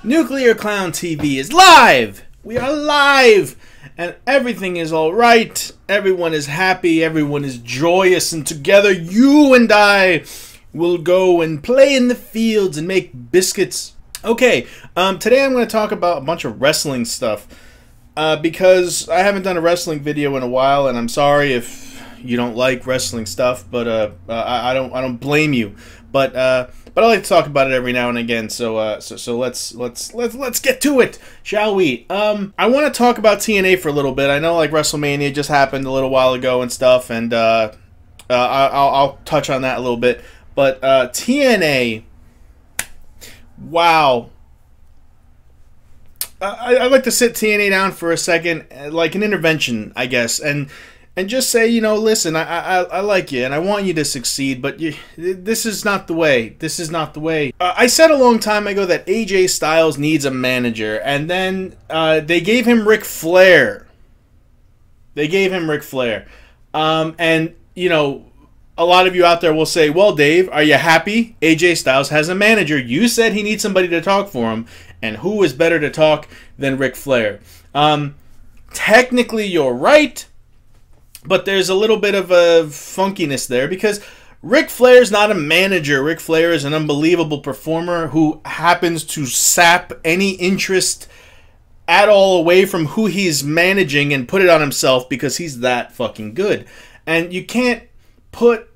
Nuclear Clown TV is live! We are live! And everything is alright. Everyone is happy. Everyone is joyous. And together, you and I will go and play in the fields and make biscuits. Okay, today I'm going to talk about a bunch of wrestling stuff. Because I haven't done a wrestling video in a while, and I'm sorry if you don't like wrestling stuff, but I don't blame you. But I like to talk about it every now and again. So let's get to it, shall we? I want to talk about TNA for a little bit. I know like Wrestlemania just happened a little while ago and stuff, and I'll touch on that a little bit. But TNA, wow. I'd like to sit TNA down for a second, like an intervention, I guess, and just say, you know, listen, I like you, and I want you to succeed, but this is not the way. This is not the way. I said a long time ago that AJ Styles needs a manager, and then they gave him Ric Flair. They gave him Ric Flair. And, you know, a lot of you out there will say, well, Dave, are you happy? AJ Styles has a manager. You said he needs somebody to talk for him, and who is better to talk than Ric Flair? Technically, you're right. But there's a little bit of a funkiness there because Ric Flair's not a manager. Ric Flair is an unbelievable performer who happens to sap any interest at all away from who he's managing and put it on himself because he's that fucking good. And you can't put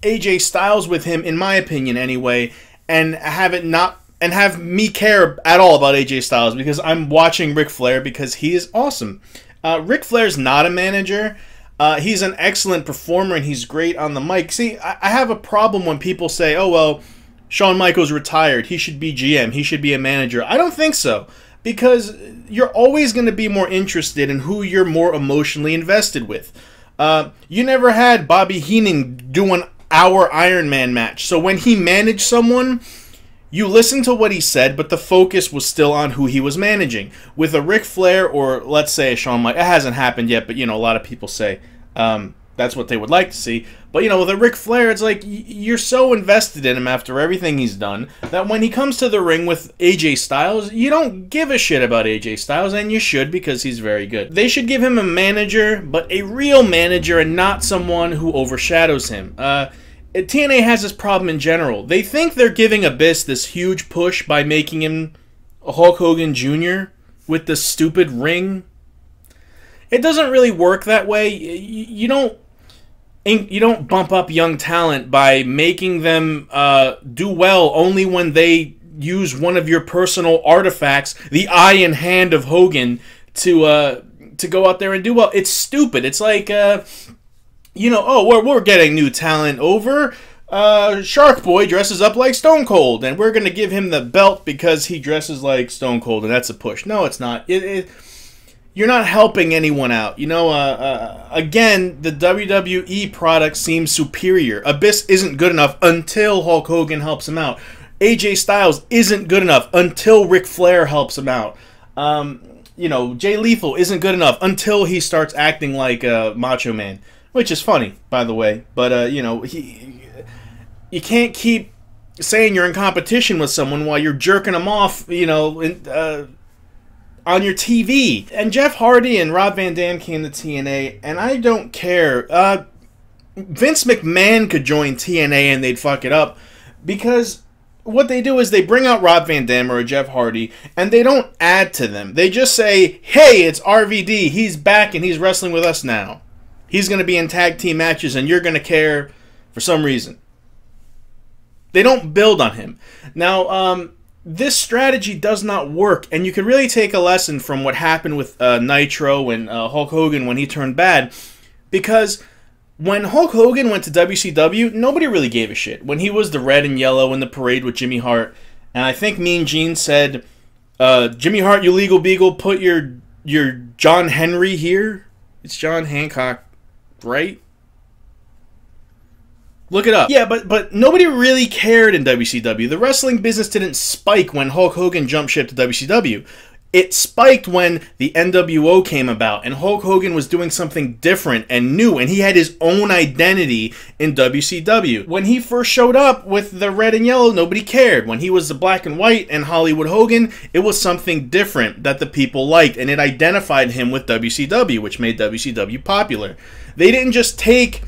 AJ Styles with him, in my opinion anyway, and have me care at all about AJ Styles because I'm watching Ric Flair because he is awesome. Ric Flair's not a manager. He's an excellent performer, and he's great on the mic. See, I have a problem when people say, oh, well, Shawn Michaels retired. He should be GM. He should be a manager. I don't think so, because you're always going to be more interested in who you're more emotionally invested with. You never had Bobby Heenan do an hour Iron Man match. So when he managed someone, you listened to what he said, but the focus was still on who he was managing. With a Ric Flair or, let's say, a Shawn Michaels, it hasn't happened yet, but, you know, a lot of people say that's what they would like to see. But, you know, with a Ric Flair, it's like you're so invested in him after everything he's done that when he comes to the ring with AJ Styles, you don't give a shit about AJ Styles, and you should because he's very good. They should give him a manager, but a real manager and not someone who overshadows him. TNA has this problem in general. They think they're giving Abyss this huge push by making him a Hulk Hogan Jr. with the stupid ring. It doesn't really work that way. You don't bump up young talent by making them do well only when they use one of your personal artifacts, the eye and hand of Hogan, to go out there and do well. It's stupid. It's like you know, oh, we're getting new talent over. Shark Boy dresses up like Stone Cold, and we're going to give him the belt because he dresses like Stone Cold, and that's a push. No, it's not. You're not helping anyone out. You know, again, the WWE product seems superior. Abyss isn't good enough until Hulk Hogan helps him out. AJ Styles isn't good enough until Ric Flair helps him out. You know, Jay Lethal isn't good enough until he starts acting like Macho Man. Which is funny, by the way, but, you know, you can't keep saying you're in competition with someone while you're jerking them off, you know, on your TV. And Jeff Hardy and Rob Van Dam came to TNA, and I don't care. Vince McMahon could join TNA and they'd fuck it up, because what they do is they bring out Rob Van Dam or a Jeff Hardy, and they don't add to them. They just say, hey, it's RVD, he's back and he's wrestling with us now. He's going to be in tag team matches, and you're going to care for some reason. They don't build on him. Now, this strategy does not work, and you can really take a lesson from what happened with Nitro and Hulk Hogan when he turned bad, because when Hulk Hogan went to WCW, nobody really gave a shit. When he was the red and yellow in the parade with Jimmy Hart, and I think Mean Gene said, Jimmy Hart, you legal beagle, put your John Henry here. It's John Hancock. Right? Look it up. Yeah, but nobody really cared in WCW. The wrestling business didn't spike when Hulk Hogan jumped ship to WCW. It spiked when the NWO came about and Hulk Hogan was doing something different and new, and he had his own identity in WCW. When he first showed up with the red and yellow, nobody cared. When he was the black and white and Hollywood Hogan, it was something different that the people liked, and it identified him with WCW, which made WCW popular. They didn't just take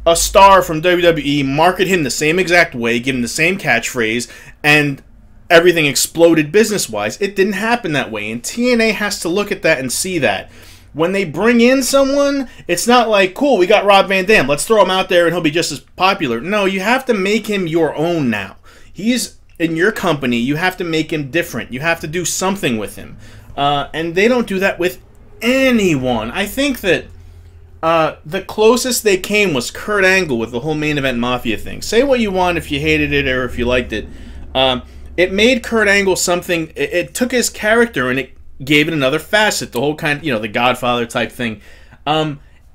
a star from WWE, market him the same exact way, give him the same catchphrase, and everything exploded business-wise. It didn't happen that way, and TNA has to look at that and see that. When they bring in someone, it's not like, cool, we got Rob Van Dam, let's throw him out there and he'll be just as popular. No, you have to make him your own now. He's in your company, you have to make him different. You have to do something with him. And they don't do that with anyone. I think that the closest they came was Kurt Angle with the whole Main Event Mafia thing. Say what you want if you hated it or if you liked it. It made Kurt Angle something. It took his character and it gave it another facet. The whole kind, the Godfather type thing.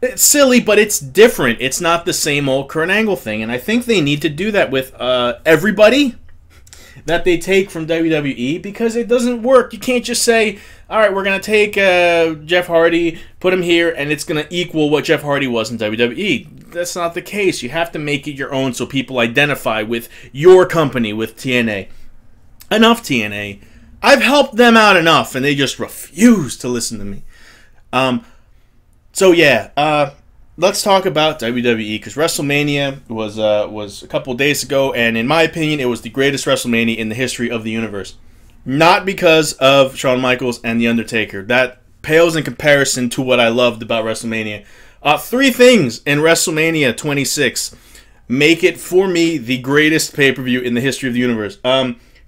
It's silly, but it's different. It's not the same old Kurt Angle thing. And I think they need to do that with everybody that they take from WWE, because it doesn't work. You can't just say, all right, we're going to take Jeff Hardy, put him here, and it's going to equal what Jeff Hardy was in WWE. That's not the case. You have to make it your own so people identify with your company, with TNA. Enough TNA. I've helped them out enough, and they just refuse to listen to me. So yeah, let's talk about WWE, because WrestleMania was a couple days ago, and in my opinion, it was the greatest WrestleMania in the history of the universe. Not because of Shawn Michaels and The Undertaker. That pales in comparison to what I loved about WrestleMania. 3 things in WrestleMania 26 make it, for me, the greatest pay-per-view in the history of the universe.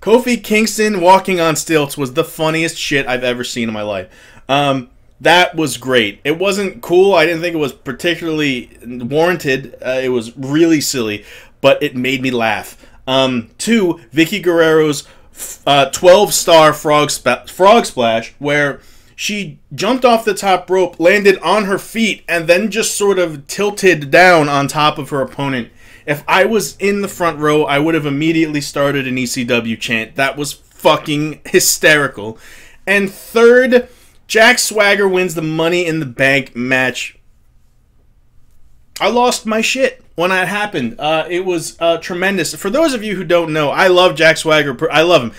Kofi Kingston walking on stilts was the funniest shit I've ever seen in my life. That was great. It wasn't cool. I didn't think it was particularly warranted. It was really silly, but it made me laugh. 2, Vicky Guerrero's 12-star frog splash, where she jumped off the top rope, landed on her feet, and then just sort of tilted down on top of her opponent. If I was in the front row, I would have immediately started an ECW chant. That was fucking hysterical. And 3rd, Jack Swagger wins the Money in the Bank match. I lost my shit when that happened. It was tremendous. For those of you who don't know, I love Jack Swagger. I love him.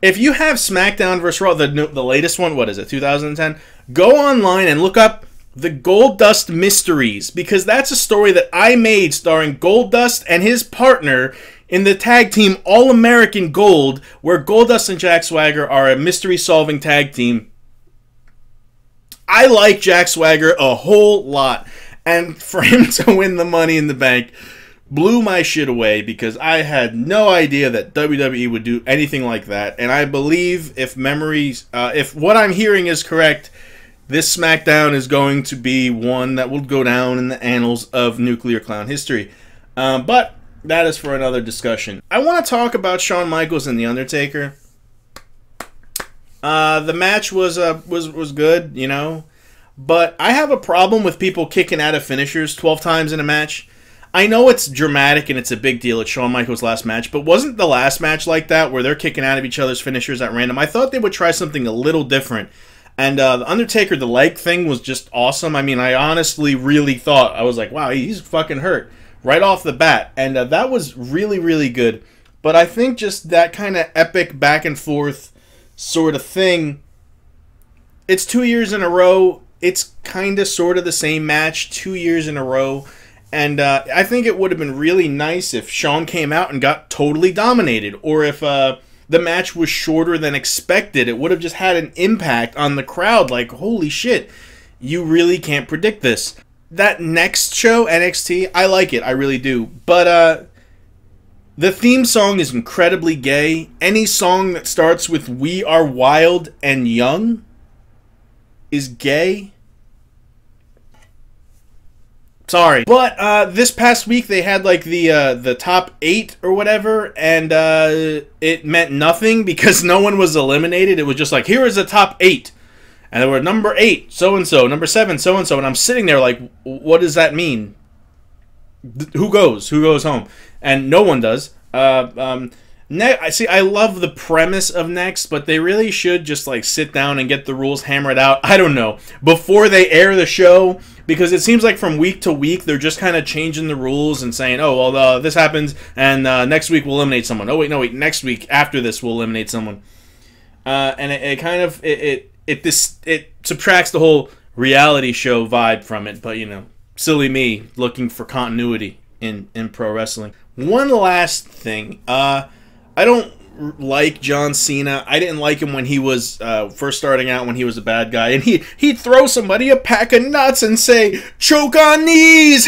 If you have SmackDown vs. Raw, the latest one, what is it, 2010? Go online and look up the Goldust Mysteries, because that's a story that I made starring Goldust and his partner in the tag team All-American Gold, where Goldust and Jack Swagger are a mystery-solving tag team. I like Jack Swagger a whole lot, and for him to win the Money in the Bank blew my shit away, because I had no idea that WWE would do anything like that, and I believe if what I'm hearing is correct, this SmackDown is going to be one that will go down in the annals of Nuclear Clown history. But that is for another discussion. I want to talk about Shawn Michaels and The Undertaker. The match was good, but I have a problem with people kicking out of finishers 12 times in a match. I know it's dramatic and it's a big deal. It's Shawn Michaels' last match, but wasn't the last match like that, where they're kicking out of each other's finishers at random? I thought they would try something a little different. And The Undertaker, the leg thing was just awesome. I mean, I honestly really thought, I was like, wow, he's fucking hurt right off the bat. And that was really, really good. But I think just that kind of epic back and forth sort of thing, it's 2 years in a row. It's kind of sort of the same match 2 years in a row. And I think it would have been really nice if Shawn came out and got totally dominated. Or if the match was shorter than expected. It would have just had an impact on the crowd. Like, holy shit, you really can't predict this. That next show, NXT, I like it. I really do. But the theme song is incredibly gay. Any song that starts with "We Are Wild and Young" is gay. Sorry. But this past week they had like the top 8 or whatever, and it meant nothing because no one was eliminated. It was just like, here is the top 8. And there were number 8, so-and-so, number 7, so-and-so, and I'm sitting there like, what does that mean? Who goes? Who goes home? And no one does. I see. I love the premise of Next, but they really should just like sit down and get the rules hammered out. I don't know, before they air the show, because it seems like from week to week they're just kind of changing the rules and saying, "Oh, well, this happens, and next week we'll eliminate someone." Oh wait, no wait, next week after this we'll eliminate someone, and it subtracts the whole reality show vibe from it. But silly me looking for continuity in pro wrestling. One last thing. I don't like John Cena. I didn't like him when he was first starting out, when he was a bad guy. And he'd throw somebody a pack of nuts and say, "Choke on these!"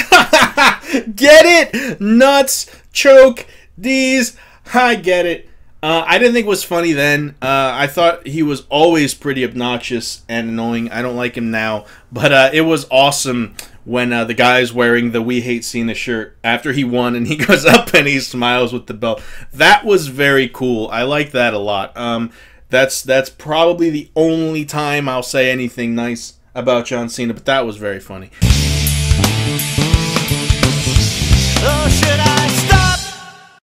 Get it? Nuts, choke, these. I get it. I didn't think it was funny then. I thought he was always pretty obnoxious and annoying. I don't like him now. But it was awesome when the guy's wearing the "We Hate Cena" shirt after he won, and he goes up and he smiles with the belt. That was very cool. I like that a lot. That's probably the only time I'll say anything nice about John Cena, but that was very funny. Oh, should I